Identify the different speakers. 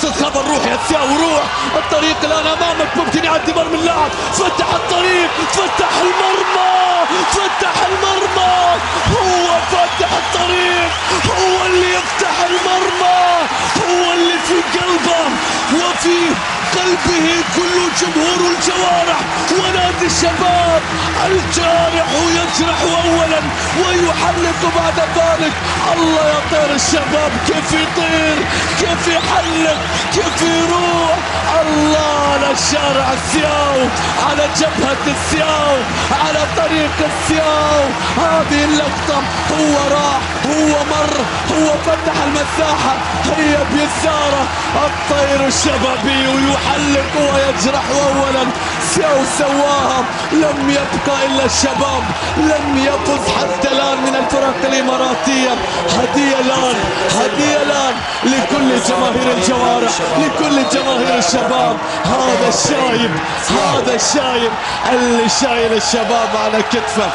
Speaker 1: استاذ خبر روح يا سياو روح. الطريق الان امامك ممكن يعدي مرمى اللاعب. فتح الطريق فتح المرمى فتح المرمى. هو فتح الطريق هو اللي يفتح المرمى. هو اللي في قلبه وفي قلبه كل جمهور الجوارح ونادي الشباب. الجارح يجرح اولا ويحلق بعد ذلك. الله يا طير الشباب كيف يطير كيف يحلق كيف يروح. الله على الشارع السياو على جبهة السياو على طريق السياو. هذه اللقطة هو راح هو مر هو فتح المساحة هي بيساره. الطير الشبابي يحلق ويجرح اولا. سياو سواها. لم يبقى الا الشباب. لم يفز حتى الان من الفرق الاماراتيه. هديه الان هديه الان لكل جماهير الجوارح لكل جماهير الشباب. هذا الشايب هذا الشايب اللي شايل الشباب على كتفه.